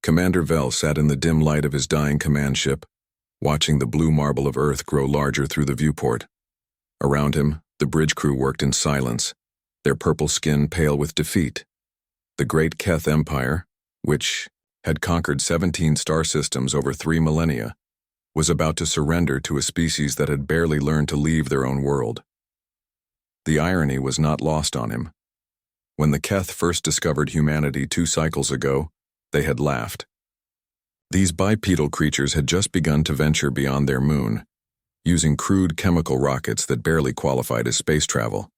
Commander Vel sat in the dim light of his dying command ship, watching the blue marble of Earth grow larger through the viewport. Around him, the bridge crew worked in silence, their purple skin pale with defeat. The great Keth Empire, which had conquered 17 star systems over 3 millennia, was about to surrender to a species that had barely learned to leave their own world. The irony was not lost on him. When the Keth first discovered humanity 2 cycles ago, they had laughed. These bipedal creatures had just begun to venture beyond their moon, using crude chemical rockets that barely qualified as space travel.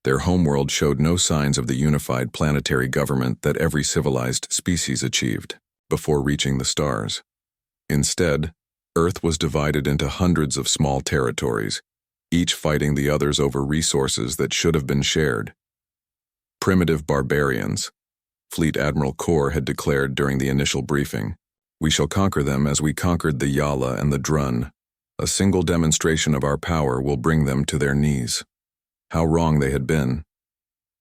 Their homeworld showed no signs of the unified planetary government that every civilized species achieved before reaching the stars. Instead, Earth was divided into hundreds of small territories, each fighting the others over resources that should have been shared. Primitive barbarians, Fleet Admiral Kor had declared during the initial briefing. We shall conquer them as we conquered the Yala and the Drun. A single demonstration of our power will bring them to their knees. How wrong they had been.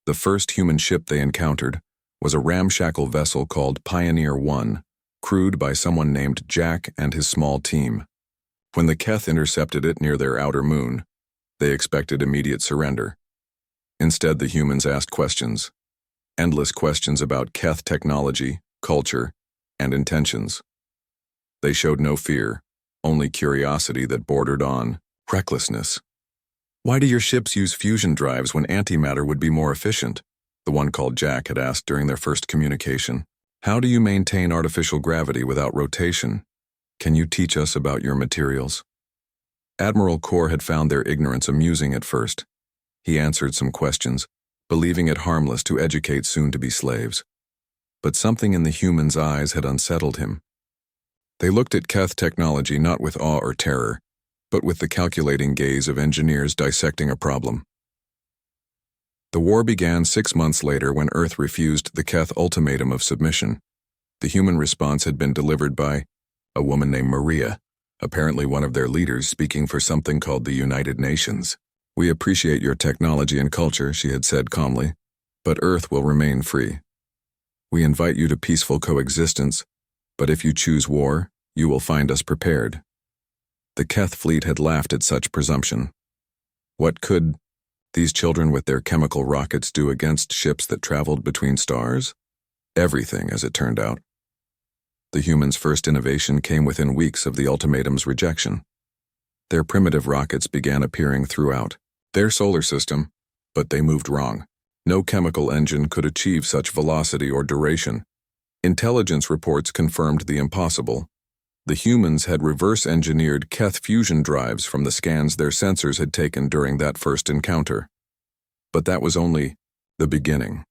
The first human ship they encountered was a ramshackle vessel called Pioneer 1, crewed by someone named Jack and his small team. When the Keth intercepted it near their outer moon, they expected immediate surrender. Instead, the humans asked questions. Endless questions about Keth technology, culture, and intentions. They showed no fear, only curiosity that bordered on recklessness. Why do your ships use fusion drives when antimatter would be more efficient? The one called Jack had asked during their first communication. How do you maintain artificial gravity without rotation? Can you teach us about your materials? Admiral Kor had found their ignorance amusing at first. He answered some questions, believing it harmless to educate soon-to-be slaves. But something in the humans' eyes had unsettled him. They looked at Keth technology not with awe or terror, but with the calculating gaze of engineers dissecting a problem. The war began 6 months later when Earth refused the Keth ultimatum of submission. The human response had been delivered by a woman named Maria, apparently one of their leaders speaking for something called the United Nations. We appreciate your technology and culture, she had said calmly, but Earth will remain free. We invite you to peaceful coexistence, but if you choose war, you will find us prepared. The Keth fleet had laughed at such presumption. What could these children with their chemical rockets do against ships that traveled between stars? Everything, as it turned out. The humans' first innovation came within weeks of the ultimatum's rejection. Their primitive rockets began appearing throughout their solar system, but they moved wrong. No chemical engine could achieve such velocity or duration. Intelligence reports confirmed the impossible. The humans had reverse-engineered Keth fusion drives from the scans their sensors had taken during that first encounter. But that was only the beginning.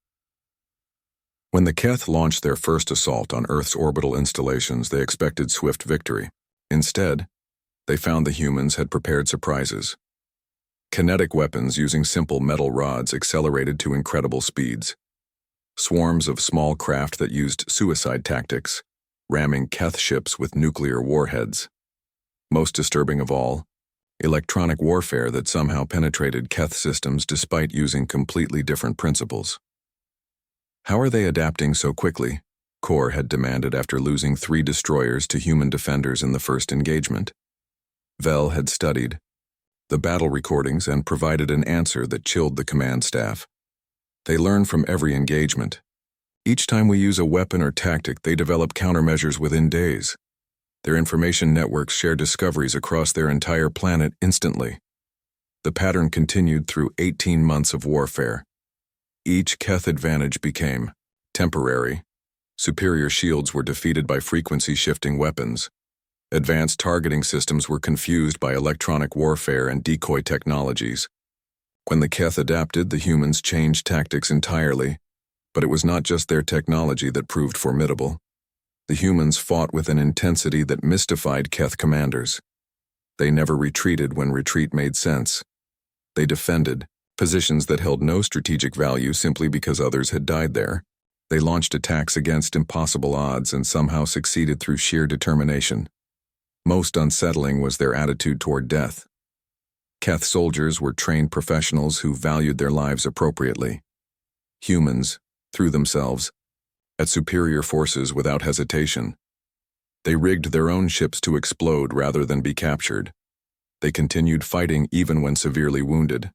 When the Keth launched their first assault on Earth's orbital installations, they expected swift victory. Instead, they found the humans had prepared surprises. Kinetic weapons using simple metal rods accelerated to incredible speeds. Swarms of small craft that used suicide tactics, ramming Keth ships with nuclear warheads. Most disturbing of all, electronic warfare that somehow penetrated Keth systems despite using completely different principles. How are they adapting so quickly? Kor had demanded after losing 3 destroyers to human defenders in the first engagement. Vel had studied the battle recordings and provided an answer that chilled the command staff. They learn from every engagement. Each time we use a weapon or tactic, they develop countermeasures within days. Their information networks share discoveries across their entire planet instantly. The pattern continued through 18 months of warfare. Each Keth advantage became temporary. Superior shields were defeated by frequency-shifting weapons. Advanced targeting systems were confused by electronic warfare and decoy technologies. When the Keth adapted, the humans changed tactics entirely, but it was not just their technology that proved formidable. The humans fought with an intensity that mystified Keth commanders. They never retreated when retreat made sense. They defended positions that held no strategic value simply because others had died there. They launched attacks against impossible odds and somehow succeeded through sheer determination. Most unsettling was their attitude toward death. Keth soldiers were trained professionals who valued their lives appropriately. Humans, through themselves, at superior forces without hesitation. They rigged their own ships to explode rather than be captured. They continued fighting even when severely wounded.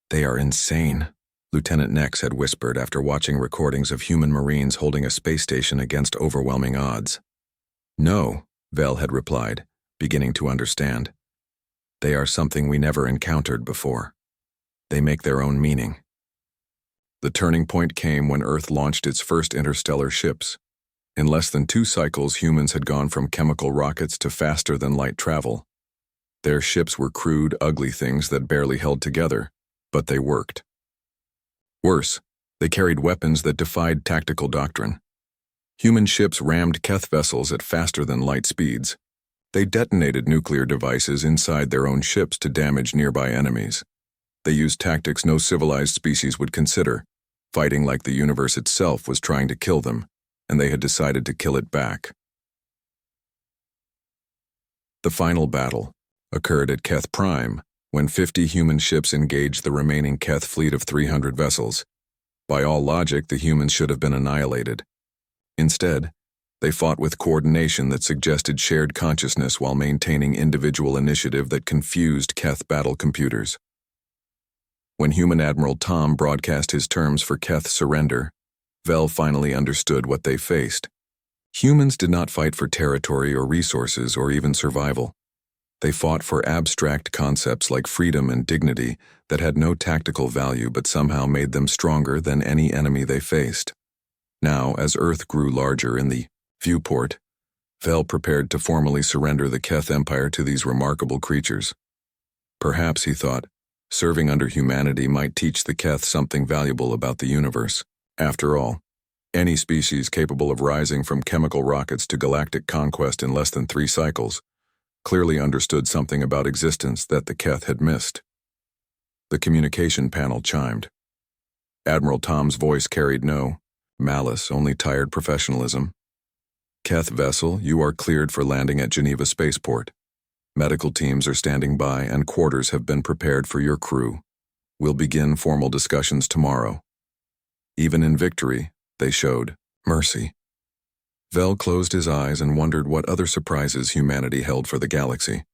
"They are insane," Lieutenant Nex had whispered after watching recordings of human Marines holding a space station against overwhelming odds. "No," Vel had replied, beginning to understand. "They are something we never encountered before. They make their own meaning." The turning point came when Earth launched its first interstellar ships. In less than 2 cycles, humans had gone from chemical rockets to faster-than-light travel. Their ships were crude, ugly things that barely held together, but they worked. Worse, they carried weapons that defied tactical doctrine. Human ships rammed Keth vessels at faster-than-light speeds. They detonated nuclear devices inside their own ships to damage nearby enemies. They used tactics no civilized species would consider, fighting like the universe itself was trying to kill them, and they had decided to kill it back. The final battle occurred at Keth Prime, when 50 human ships engaged the remaining Keth fleet of 300 vessels. By all logic, the humans should have been annihilated. Instead, they fought with coordination that suggested shared consciousness while maintaining individual initiative that confused Keth battle computers. When Human Admiral Tom broadcast his terms for Keth's surrender, Vel finally understood what they faced. Humans did not fight for territory or resources or even survival. They fought for abstract concepts like freedom and dignity that had no tactical value but somehow made them stronger than any enemy they faced. Now, as Earth grew larger in the viewport, Vel prepared to formally surrender the Keth Empire to these remarkable creatures. Perhaps, he thought, serving under humanity might teach the Keth something valuable about the universe. After all, any species capable of rising from chemical rockets to galactic conquest in less than 3 cycles clearly understood something about existence that the Keth had missed. The communication panel chimed. Admiral Tom's voice carried no malice, only tired professionalism. "Keth vessel, you are cleared for landing at Geneva Spaceport. Medical teams are standing by and quarters have been prepared for your crew. We'll begin formal discussions tomorrow." Even in victory, they showed mercy. Vel closed his eyes and wondered what other surprises humanity held for the galaxy.